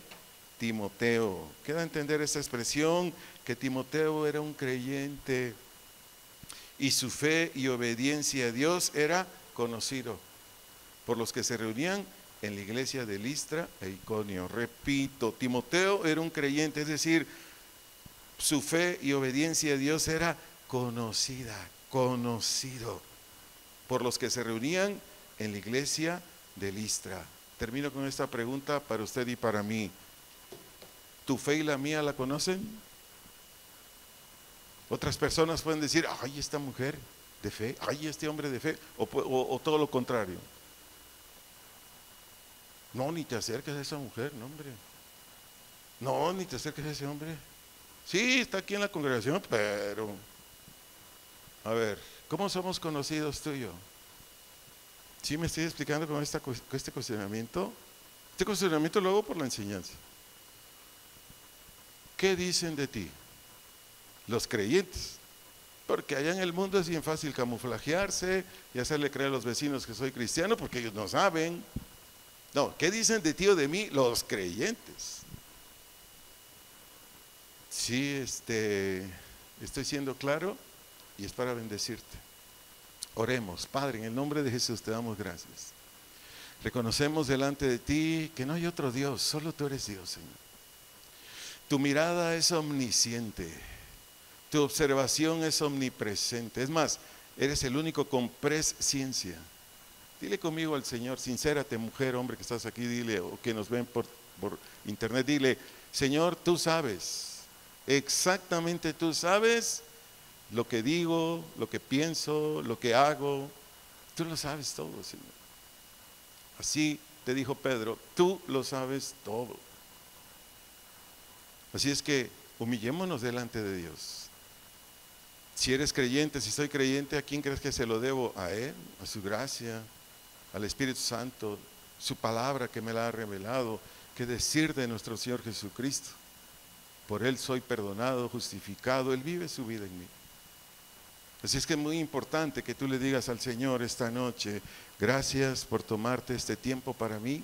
Timoteo. ¿Queda a entender esta expresión? Que Timoteo era un creyente y su fe y obediencia a Dios era conocido por los que se reunían en la iglesia de Listra e Iconio. Repito, Timoteo era un creyente, es decir, su fe y obediencia a Dios era conocido por los que se reunían en la iglesia de Listra. Termino con esta pregunta para usted y para mí. ¿Tu fe y la mía la conocen? Otras personas pueden decir, ay, esta mujer de fe, ay, este hombre de fe, o todo lo contrario. No, ni te acerques a esa mujer, no, hombre. No, ni te acerques a ese hombre. Sí, está aquí en la congregación, pero... A ver, ¿cómo somos conocidos tú y yo? ¿Sí me estoy explicando con este cuestionamiento? Este cuestionamiento lo hago por la enseñanza. ¿Qué dicen de ti los creyentes? Porque allá en el mundo es bien fácil camuflajearse y hacerle creer a los vecinos que soy cristiano porque ellos no saben. No, ¿qué dicen de ti o de mí los creyentes? Sí, estoy siendo claro y es para bendecirte. Oremos. Padre, en el nombre de Jesús te damos gracias. Reconocemos delante de ti que no hay otro Dios, solo tú eres Dios, Señor. Tu mirada es omnisciente, tu observación es omnipresente. Es más, eres el único con presciencia. Dile conmigo al Señor, sincérate, mujer, hombre que estás aquí, dile, o que nos ven por internet, dile, Señor, tú sabes, exactamente tú sabes lo que digo, lo que pienso, lo que hago. Tú lo sabes todo, Señor. Así te dijo Pedro, tú lo sabes todo. Así es que humillémonos delante de Dios. Si eres creyente, si soy creyente, ¿a quién crees que se lo debo? A Él, a su gracia, al Espíritu Santo, su palabra que me la ha revelado. ¿Qué decir de nuestro Señor Jesucristo? Por Él soy perdonado, justificado, Él vive su vida en mí. Así es que es muy importante que tú le digas al Señor esta noche, gracias por tomarte este tiempo para mí,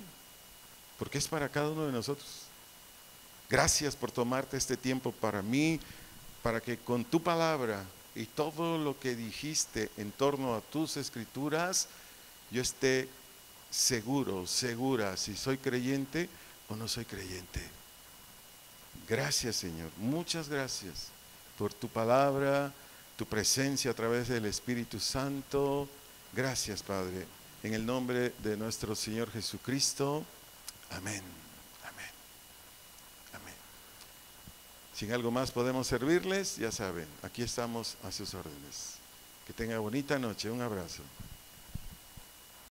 porque es para cada uno de nosotros. Gracias por tomarte este tiempo para mí, para que con tu palabra y todo lo que dijiste en torno a tus escrituras, yo esté seguro, segura, si soy creyente o no soy creyente. Gracias, Señor, muchas gracias por tu palabra, tu presencia a través del Espíritu Santo. Gracias, Padre, en el nombre de nuestro Señor Jesucristo. Amén. Si en algo más podemos servirles, ya saben, aquí estamos a sus órdenes. Que tenga bonita noche, un abrazo.